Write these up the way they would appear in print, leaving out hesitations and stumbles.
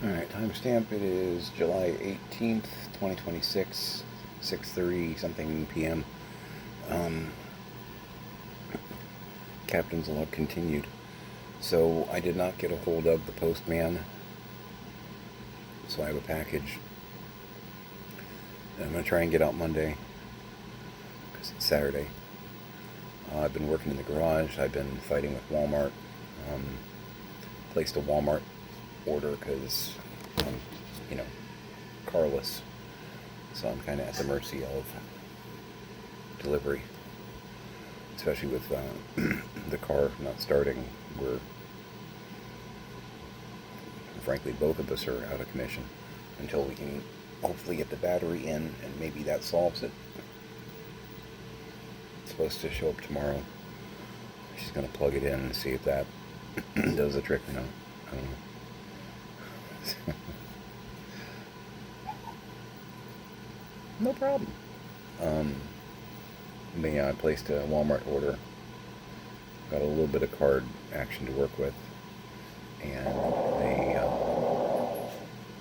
Alright, timestamp, it is July 18th, 2026, 6:30 something p.m. Um, Captain's log continued. So I did not get a hold of the postman, so I have a package that I'm going to try and get out Monday, because it's Saturday. I've been working in the garage, I've been fighting with Walmart, placed a Walmart order because I'm, you know, carless, so I'm kind of at the mercy of delivery, especially with the car not starting. We're, frankly, both of us are out of commission until we can hopefully get the battery in, and maybe that solves it. It's supposed to show up tomorrow. She's going to plug it in and see if that does the trick or not. I don't know. No problem. But yeah, I placed a Walmart order. Got a little bit of card action to work with, and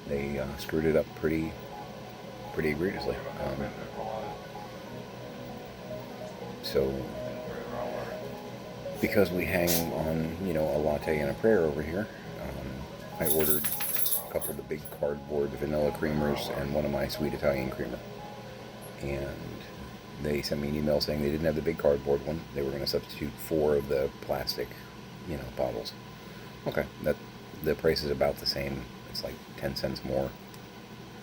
they screwed it up pretty egregiously. So because we hang on, a latte and a prayer over here, I ordered a couple of the big cardboard vanilla creamers and one of my sweet Italian creamer. And they sent me an email saying they didn't have the big cardboard one. They were going to substitute 4 of the plastic, bottles. Okay, the price is about the same. It's like 10 cents more.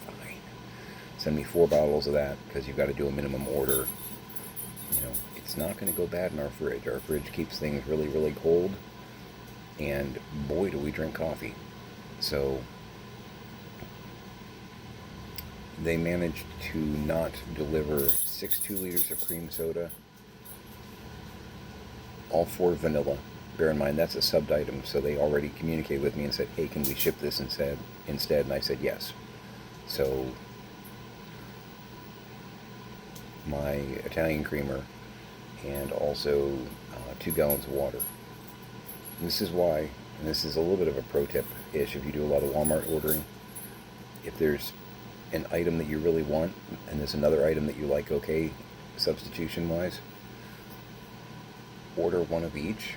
Fine. Send me 4 bottles of that, because you've got to do a minimum order. It's not going to go bad in our fridge. Our fridge keeps things really, really cold. And boy, do we drink coffee. So they managed to not deliver 6 2-liters of cream soda, all 4 vanilla. Bear in mind, that's a subbed item, so they already communicated with me and said, hey, can we ship this instead? And I said yes. So my Italian creamer and also 2 gallons of water. And this is why, and this is a little bit of a pro tip-ish if you do a lot of Walmart ordering. If there's an item that you really want, and there's another item that you like okay, substitution-wise, order one of each,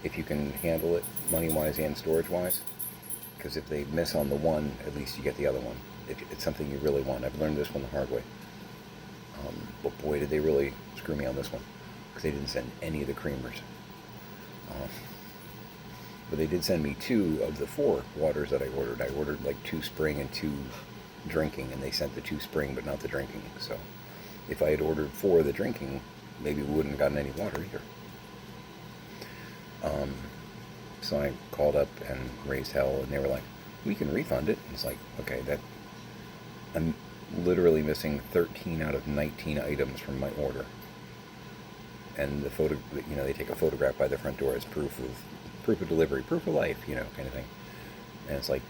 if you can handle it money-wise and storage-wise. Because if they miss on the one, at least you get the other one. If it's something you really want. I've learned this one the hard way. But boy, did they really screw me on this one, because they didn't send any of the creamers. But they did send me 2 of the 4 waters that I ordered. I ordered like 2 spring and 2 drinking, and they sent the 2 spring but not the drinking. So if I had ordered 4 of the drinking, maybe we wouldn't have gotten any water either. So I called up and raised hell, and they were like, we can refund it. And it's like, okay, I'm literally missing 13 out of 19 items from my order. And the photo, they take a photograph by the front door as proof of delivery, proof of life, kind of thing. And it's like,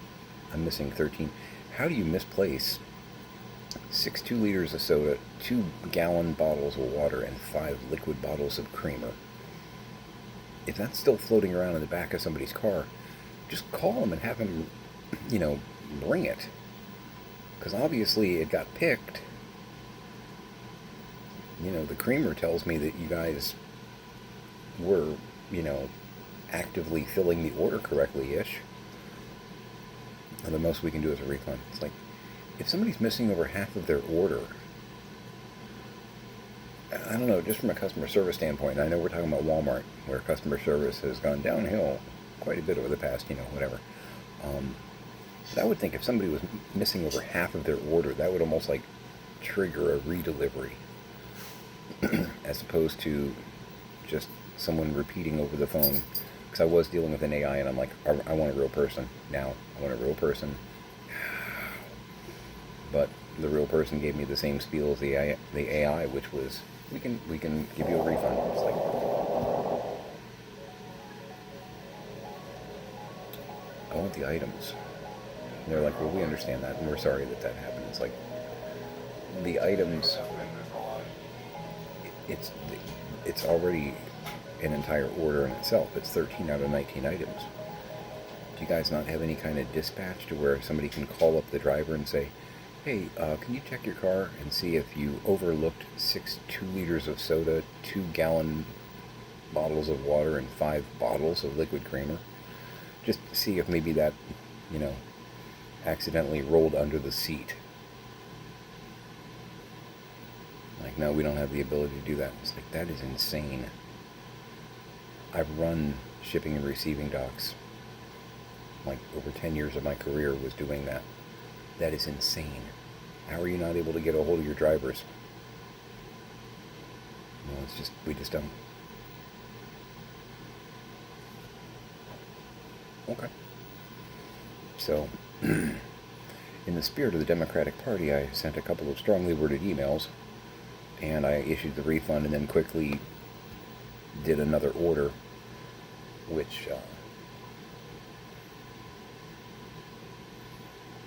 I'm missing 13. How do you misplace 6 2-liters of soda, 2 gallon bottles of water, and 5 liquid bottles of creamer? If that's still floating around in the back of somebody's car, just call them and have them, bring it. Because obviously it got picked. The creamer tells me that you guys were, actively filling the order correctly-ish. And the most we can do is a refund. It's like, if somebody's missing over half of their order, I don't know, just from a customer service standpoint, I know we're talking about Walmart, where customer service has gone downhill quite a bit over the past, whatever. But I would think if somebody was missing over half of their order, that would almost like trigger a redelivery, as opposed to just someone repeating over the phone. Because I was dealing with an AI, and I'm like, I want a real person now. I want a real person. But the real person gave me the same spiel as the AI, which was, we can give you a refund. It's like, I want the items. And they're like, well, we understand that, and we're sorry that happened. It's like, the items, it's already an entire order in itself. It's 13 out of 19 items. Do you guys not have any kind of dispatch to where somebody can call up the driver and say, hey, can you check your car and see if you overlooked 6 2 liters of soda, 2-gallon bottles of water, and 5 bottles of liquid creamer? Just see if maybe that, you know, accidentally rolled under the seat. Like, no, we don't have the ability to do that. It's like, that is insane. I've run shipping and receiving docks. Like, over 10 years of my career was doing that. That is insane. How are you not able to get a hold of your drivers? No, it's just, we just don't. Okay. So, in the spirit of the Democratic Party, I sent a couple of strongly worded emails, and I issued the refund and then quickly did another order, which,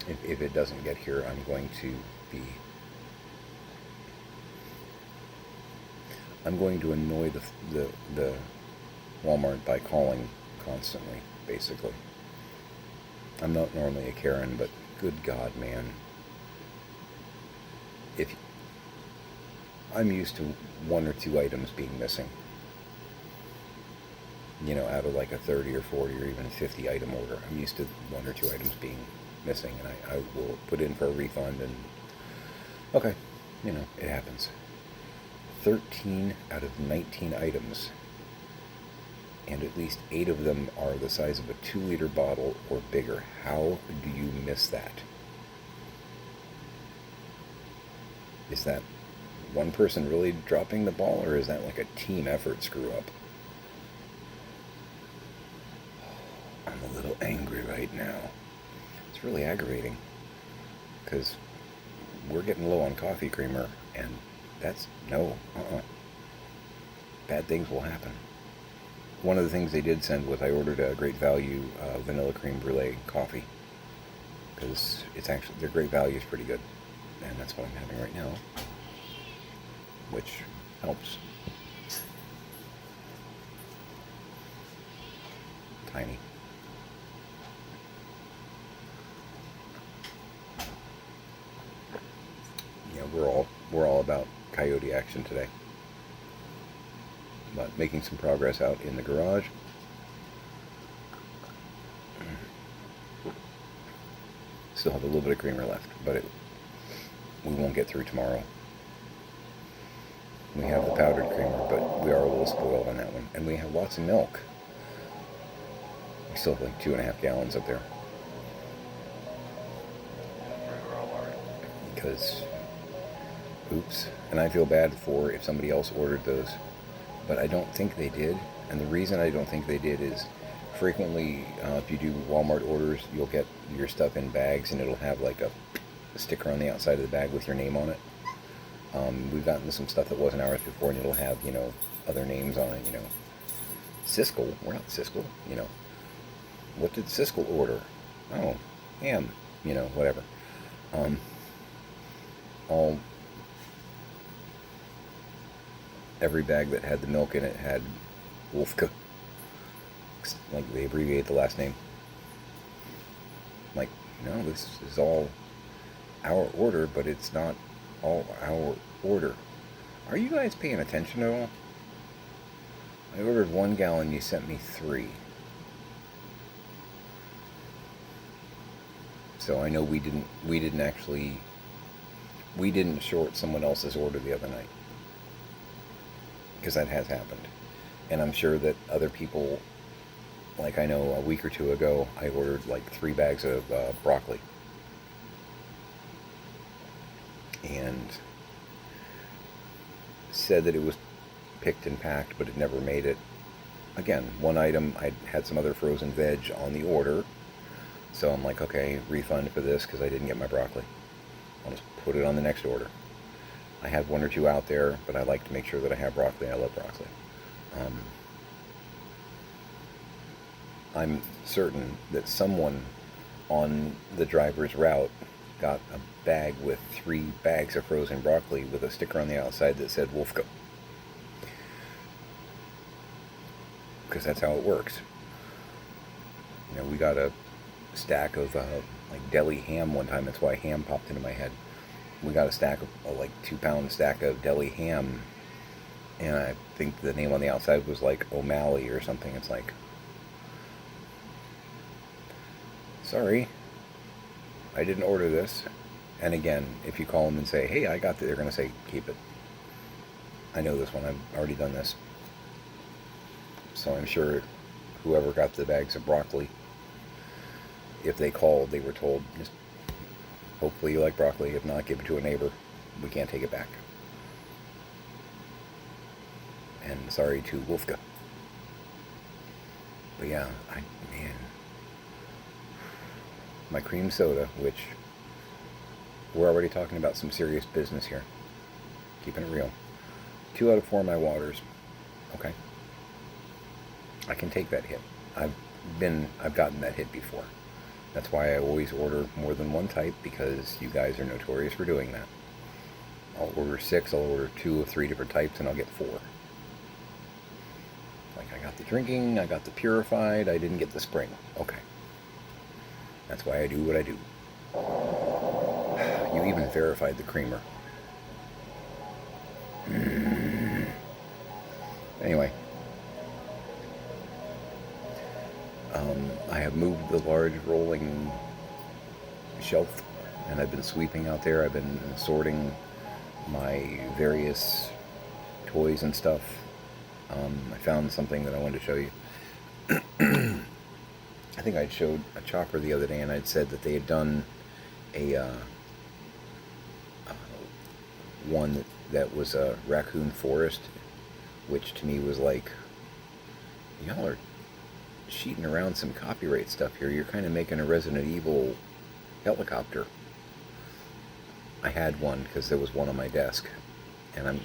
if it doesn't get here, I'm going to annoy the Walmart by calling constantly, basically. I'm not normally a Karen, but good God, man. If I'm used to 1 or 2 items being missing, you know, out of like a 30 or 40 or even 50 item order, I'm used to 1 or 2 items being missing, and I will put in for a refund, and okay, you know, it happens. 13 out of 19 items, and at least 8 of them are the size of a 2-liter bottle or bigger. How do you miss that? Is that one person really dropping the ball, or is that like a team effort screw up? I'm a little angry right now. It's really aggravating, because we're getting low on coffee creamer, and that's no, bad things will happen. One of the things they did send was I ordered a Great Value vanilla cream brulee coffee, because it's actually, their Great Value is pretty good, and that's what I'm having right now, which helps. Tiny. Yeah, we're all about coyote action today. But making some progress out in the garage. Still have a little bit of creamer left, but we won't get through tomorrow. We have the powdered creamer, but we are a little spoiled on that one. And we have lots of milk. We still have like 2.5 gallons up there. Because, oops. And I feel bad for if somebody else ordered those. But I don't think they did. And the reason I don't think they did is frequently, if you do Walmart orders, you'll get your stuff in bags and it'll have like a sticker on the outside of the bag with your name on it. We've gotten some stuff that wasn't ours before, and it'll have, you know, other names on it, you know. Siskel, we're not Siskel, you know. What did Siskel order? Oh, ham, you know, whatever. Every bag that had the milk in it had Wolfka. Like, they abbreviate the last name. Like, no, this is all our order, but it's not all our order. Are you guys paying attention at all? I ordered 1 gallon, you sent me 3. So I know we didn't short someone else's order the other night. Because that has happened. And I'm sure that other people, like I know a week or 2 ago, I ordered like 3 bags of broccoli. And said that it was picked and packed, but it never made it. Again, one item, I had some other frozen veg on the order. So I'm like, okay, refund for this because I didn't get my broccoli. I'll just put it on the next order. I have 1 or 2 out there, but I like to make sure that I have broccoli. I love broccoli. I'm certain that someone on the driver's route got a bag with 3 bags of frozen broccoli with a sticker on the outside that said Wolfco. Because that's how it works. We got a stack of like deli ham one time. That's why ham popped into my head. We got a stack of like 2 pound stack of deli ham, and I think the name on the outside was like O'Malley or something. It's like, sorry, I didn't order this. And again, if you call them and say, hey, I got it, they're going to say, keep it. I know this one. I've already done this. So I'm sure whoever got the bags of broccoli, if they called, they were told, just hopefully you like broccoli. If not, give it to a neighbor. We can't take it back. And sorry to Wolfka. But yeah, man. My cream soda, which we're already talking about some serious business here. Keeping it real. 2 out of 4 of my waters. Okay. I can take that hit. I've gotten that hit before. That's why I always order more than one type, because you guys are notorious for doing that. I'll order 6, I'll order 2 of 3 different types, and I'll get 4. Like, I got the drinking, I got the purified, I didn't get the spring. Okay. That's why I do what I do. You even verified the creamer. Anyway. I have moved the large rolling shelf, and I've been sweeping out there. I've been sorting my various toys and stuff. I found something that I wanted to show you. I think I'd showed a chopper the other day, and I'd said that they had done a one that was a raccoon forest, which to me was like, y'all are cheating around some copyright stuff here. You're kind of making a Resident Evil helicopter. I had one because there was one on my desk, and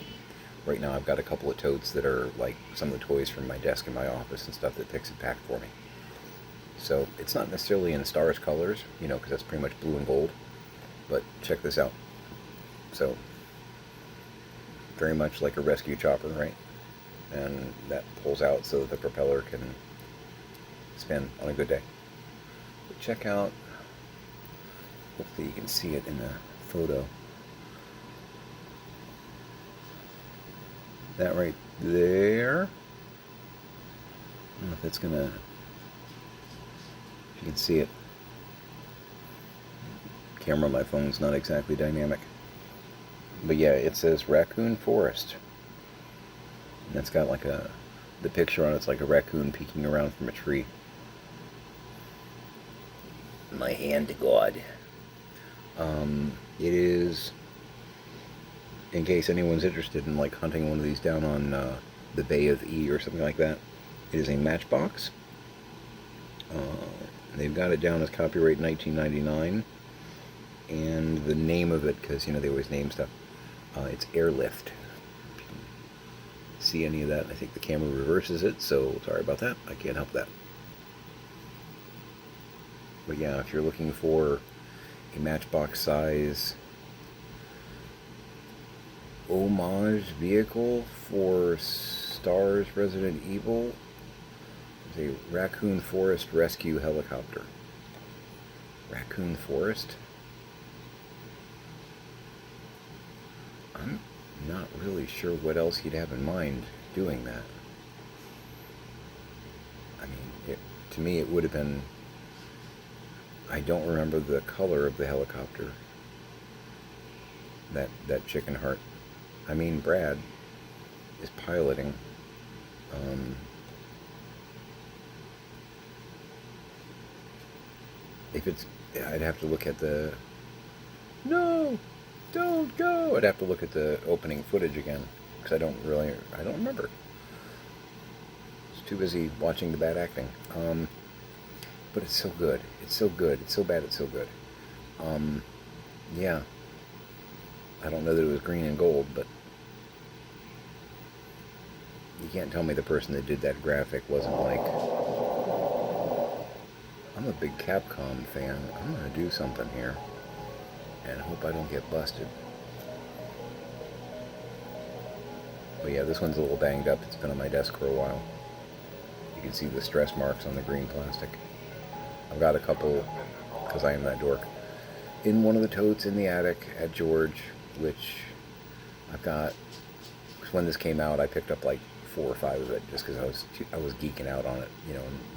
right now I've got a couple of totes that are like some of the toys from my desk in my office and stuff that Pixie packed for me. So it's not necessarily in Stars colors, because that's pretty much blue and gold, but check this out. So very much like a rescue chopper, right? And that pulls out so that the propeller can spin on a good day. But check out, hopefully you can see it in the photo. That right there. I don't know if that's gonna, if you can see it. Camera on my phone's not exactly dynamic. But yeah, it says Raccoon Forest. And it's got like the picture on it's like a raccoon peeking around from a tree. My hand to God. It is, in case anyone's interested in like hunting one of these down on the Bay of E or something like that, it is a Matchbox. They've got it down as copyright 1999, and the name of it, because they always name stuff, it's Airlift. If you can see any of that, I think the camera reverses it, so sorry about that, I can't help that. But yeah, if you're looking for a Matchbox size homage vehicle for Stars Resident Evil, it's a Raccoon Forest Rescue Helicopter. Raccoon Forest? I'm not really sure what else he'd have in mind doing that. I mean, to me it would have been, I don't remember the color of the helicopter. That chicken heart. I mean, Brad is piloting. If it's, I'd have to look at the, no, don't go. I'd have to look at the opening footage again, because I don't remember. I was too busy watching the bad acting. But it's so good. It's so good. It's so bad. It's so good. Yeah. I don't know that it was green and gold, but you can't tell me the person that did that graphic wasn't like, I'm a big Capcom fan. I'm going to do something here and hope I don't get busted. But yeah, this one's a little banged up. It's been on my desk for a while. You can see the stress marks on the green plastic. I've got a couple, because I am that dork, in one of the totes in the attic at George, which I've got. Cause when this came out, I picked up like 4 or 5 of it just because I was geeking out on it.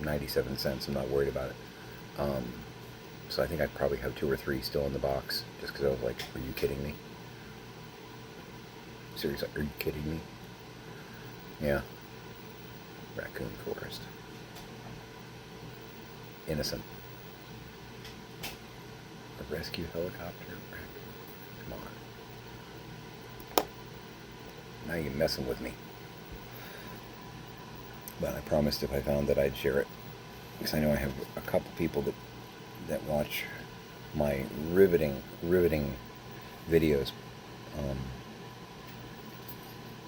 97 cents. I'm not worried about it. So I think I probably have 2 or 3 still in the box, just because I was like, "Are you kidding me? Seriously, are you kidding me?" Yeah. Raccoon Forest. Innocent. A rescue helicopter. Come on. Now you're messing with me. But I promised if I found that I'd share it, because I know I have a couple people that watch my riveting videos.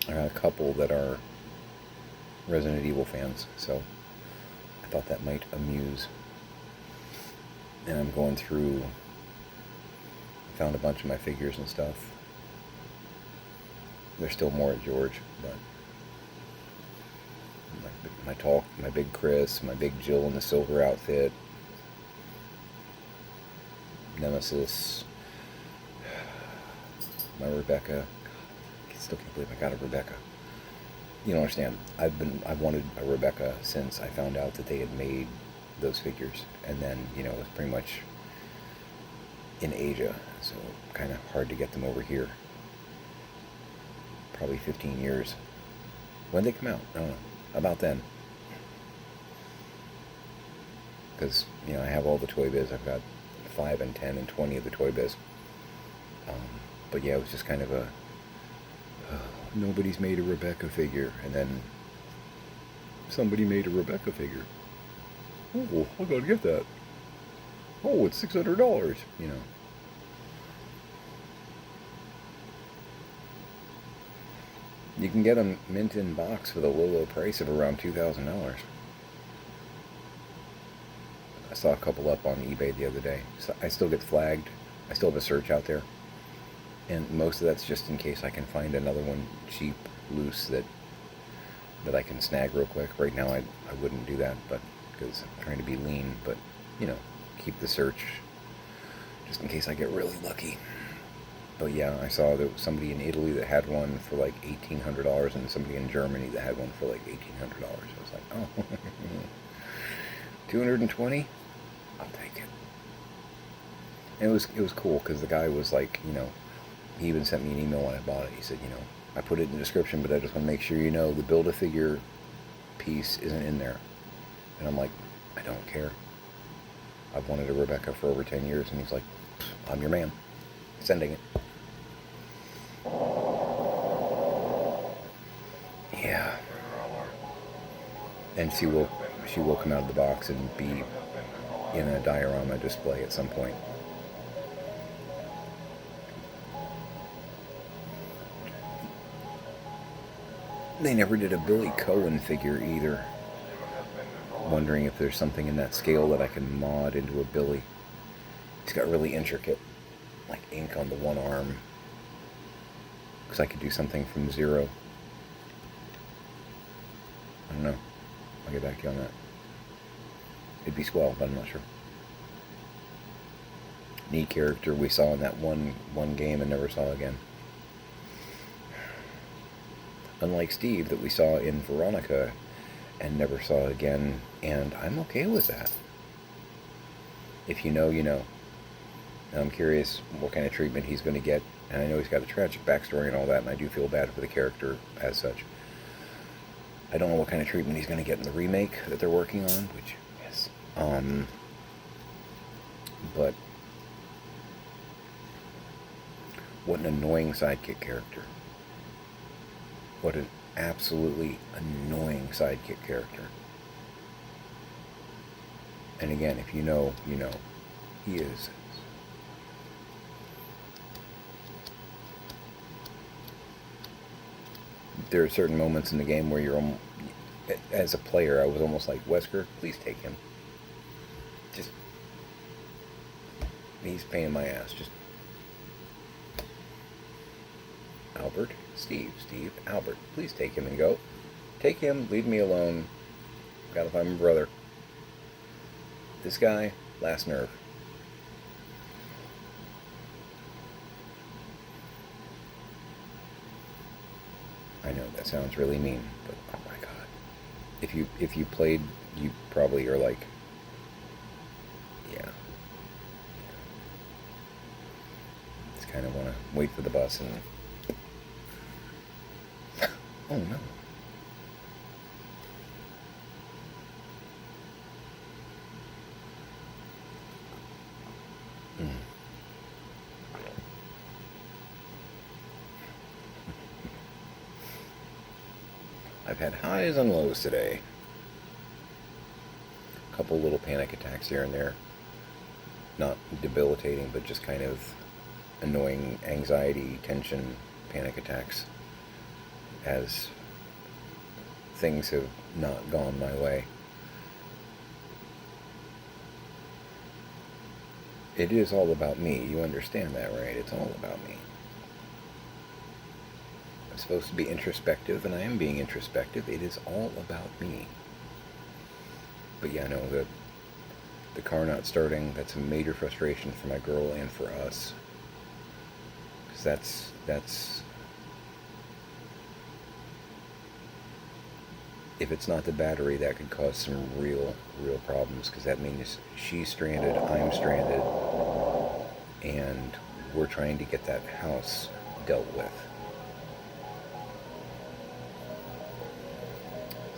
I got a couple that are Resident Evil fans, so I thought that might amuse. And I'm going through, I found a bunch of my figures and stuff. There's still more at George, but my big Chris, my big Jill in the silver outfit, Nemesis, my Rebecca. I still can't believe I got a Rebecca. You don't understand. I've wanted a Rebecca since I found out that they had made those figures, and then it was pretty much in Asia, so kind of hard to get them over here. Probably 15 years. When did they come out? I don't know. About then. Because I have all the Toy Biz. I've got 5 and 10 and 20 of the Toy Biz. But yeah, it was just kind of a nobody's made a Rebecca figure, and then somebody made a Rebecca figure. Oh, I gotta get that. Oh, it's $600. You can get them mint in box for the low price of around $2,000. I saw a couple up on eBay the other day. So I still get flagged. I still have a search out there. And most of that's just in case I can find another one cheap, loose, that I can snag real quick. Right now I wouldn't do that, but because I'm trying to be lean, but keep the search just in case I get really lucky. But yeah, I saw there was somebody in Italy that had one for like $1,800 and somebody in Germany that had one for like $1,800. I was like, oh, 220? I'll take it. And it was cool because the guy was like, he even sent me an email when I bought it. He said, I put it in the description, but I just want to make sure the Build-A-Figure piece isn't in there. And I'm like, I don't care. I've wanted a Rebecca for over 10 years. And he's like, I'm your man. Sending it. Yeah. And she will come out of the box and be in a diorama display at some point. They never did a Billy Cohen figure either. Wondering if there's something in that scale that I can mod into a Billy. He's got really intricate, like ink on the one arm. Because I could do something from 0. I don't know. I'll get back to you on that. It'd be swell, but I'm not sure. Neat character we saw in that one game and never saw again. Unlike Steve that we saw in Veronica and never saw again, and I'm okay with that. If you know, you know. And I'm curious what kind of treatment he's going to get, and I know he's got a tragic backstory and all that, and I do feel bad for the character as such. I don't know what kind of treatment he's going to get in the remake that they're working on, which, yes. But what an annoying sidekick character. What an absolutely annoying sidekick character. And again, if you know, you know. He is. There are certain moments in the game where you're, as a player, I was almost like, Wesker, please take him. Just, he's paying my ass. Just, Albert, Steve, Albert, please take him and go. Take him, leave me alone. Gotta find my brother. This guy, last nerve. I know that sounds really mean, but oh my god. If you played, you probably are like, yeah. Just kind of want to wait for the bus and oh no. I've had highs and lows today. A couple little panic attacks here and there. Not debilitating, but just kind of annoying anxiety, tension, panic attacks as things have not gone my way. It is all about me. You understand that, right? It's all about me. I'm supposed to be introspective, and I am being introspective. It is all about me. But yeah, no, the car not starting, that's a major frustration for my girl and for us. Because that's if it's not the battery, that could cause some real problems, because that means she's stranded, I'm stranded, and we're trying to get that house dealt with.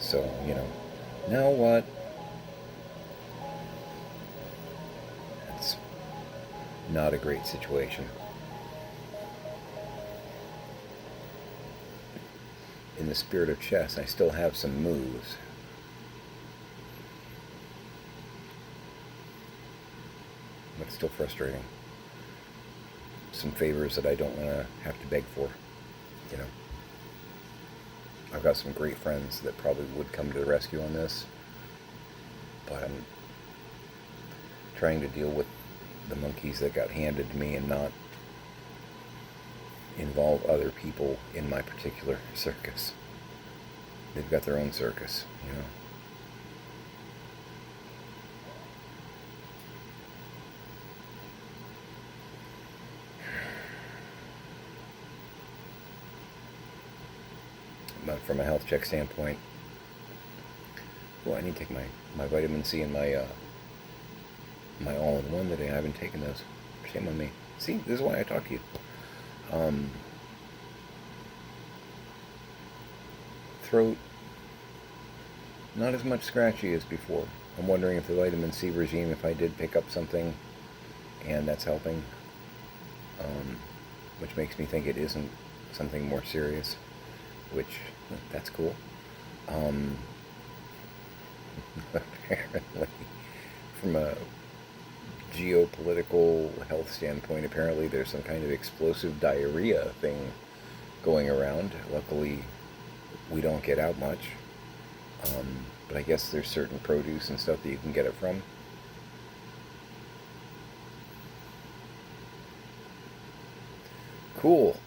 So, now what? That's not a great situation. In the spirit of chess, I still have some moves. But it's still frustrating. Some favors that I don't want to have to beg for, I've got some great friends that probably would come to the rescue on this, but I'm trying to deal with the monkeys that got handed to me and not involve other people in my particular circus. They've got their own circus, But from a health check standpoint, I need to take my vitamin C and my my all-in-one today. I haven't taken those. Shame on me. See, this is why I talk to you. Throat, not as much scratchy as before. I'm wondering if the vitamin C regime, if I did pick up something and that's helping, which makes me think it isn't something more serious, which, that's cool. Apparently, from a geopolitical health standpoint, apparently there's some kind of explosive diarrhea thing going around. Luckily, we don't get out much. But I guess there's certain produce and stuff that you can get it from. Cool.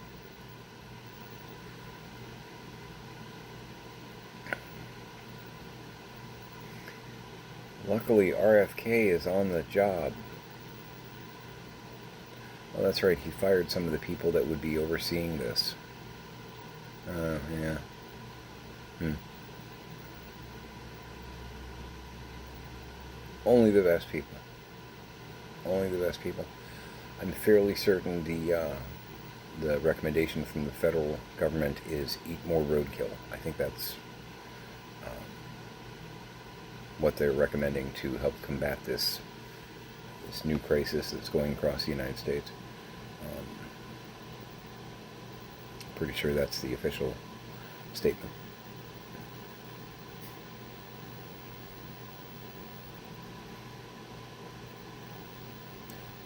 Luckily, RFK is on the job. Oh, that's right. He fired some of the people that would be overseeing this. Yeah. Only the best people. Only the best people. I'm fairly certain the recommendation from the federal government is eat more roadkill. I think that's what they're recommending to help combat this new crisis that's going across the United States. Pretty sure that's the official statement.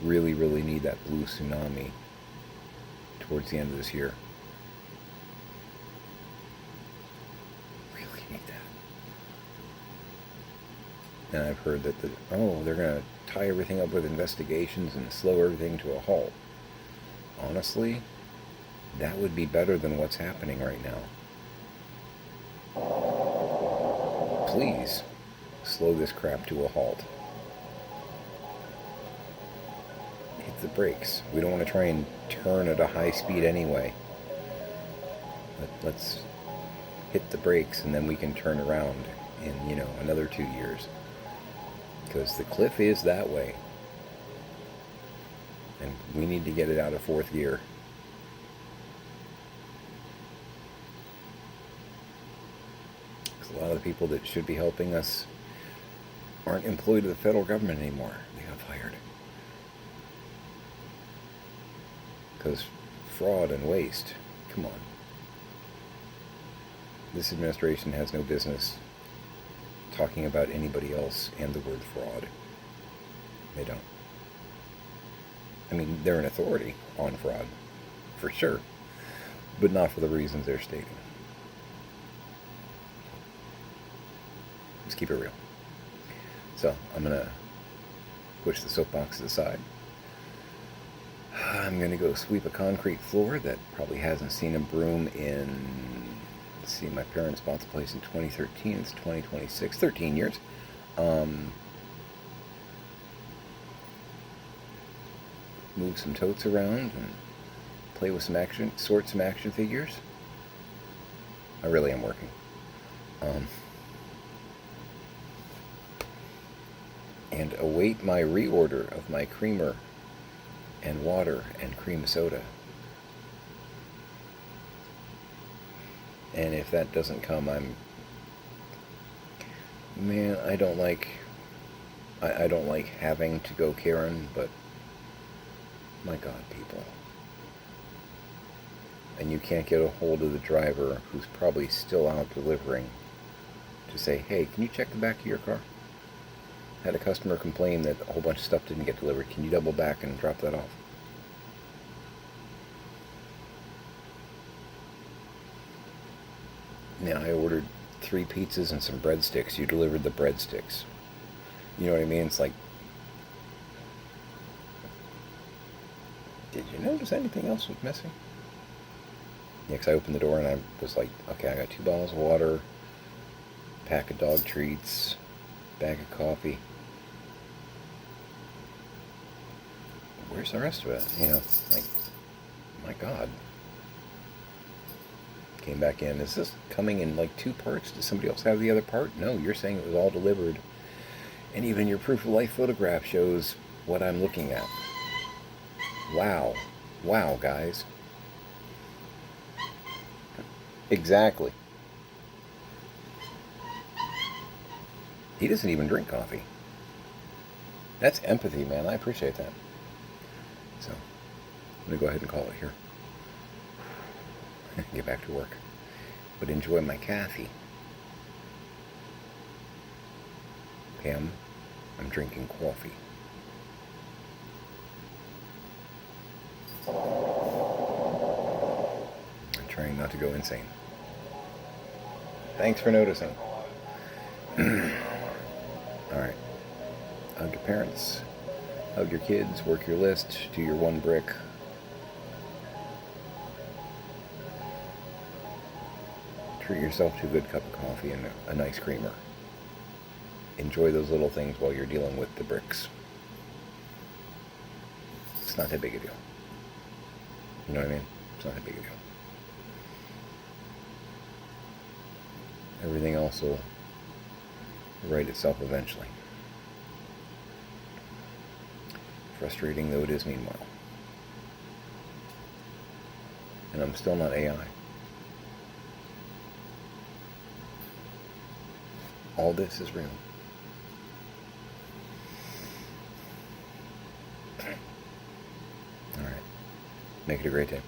Really, really need that blue tsunami towards the end of this year. Really need that. And I've heard that they're going to tie everything up with investigations and slow everything to a halt. Honestly, that would be better than what's happening right now. Please, slow this crap to a halt. hit the brakes. We don't want to try and turn at a high speed anyway. Let's hit the brakes, and then we can turn around in, another 2 years. Because the cliff is that way. And we need to get it out of fourth gear. Because a lot of the people that should be helping us aren't employed to the federal government anymore. They got fired. Because fraud and waste. Come on. This administration has no business talking about anybody else and the word fraud. They don't. I mean, they're an authority on fraud, for sure, but not for the reasons they're stating. Let's keep it real. So, I'm going to push the soapbox aside. I'm going to go sweep a concrete floor that probably hasn't seen a broom in, let's see, my parents bought the place in 2013. It's 2026, 13 years. Move some totes around and play with sort some action figures. I really am working. And await my reorder of my creamer and water and cream soda. And if that doesn't come, I don't like having to go Karen, but my God, people. And you can't get a hold of the driver, who's probably still out delivering, to say, hey, can you check the back of your car? Had a customer complain that a whole bunch of stuff didn't get delivered. Can you double back and drop that off? Now, I ordered 3 pizzas and some breadsticks. You delivered the breadsticks. You know what I mean? It's like, did you notice anything else was missing? Yeah, because I opened the door and I was like, okay, I got 2 bottles of water, pack of dog treats, bag of coffee. Where's the rest of it? Like, my God. Came back in. Is this coming in like 2 parts? Does somebody else have the other part? No, you're saying it was all delivered. And even your proof of life photograph shows what I'm looking at. Wow. Wow, guys. Exactly. He doesn't even drink coffee. That's empathy, man. I appreciate that. So, I'm going to go ahead and call it here. Get back to work. But enjoy my coffee. Pam, I'm drinking coffee. I'm trying not to go insane. Thanks for noticing. Alright. Hug your parents. Hug your kids. Work your list. Do your 1 brick. Treat yourself to a good cup of coffee and a nice creamer. Enjoy those little things while you're dealing with the bricks. It's not that big a deal. You know what I mean? It's not that big a deal. Everything else will right itself eventually. Frustrating though it is meanwhile. And I'm still not AI. All this is real. All right. Make it a great day.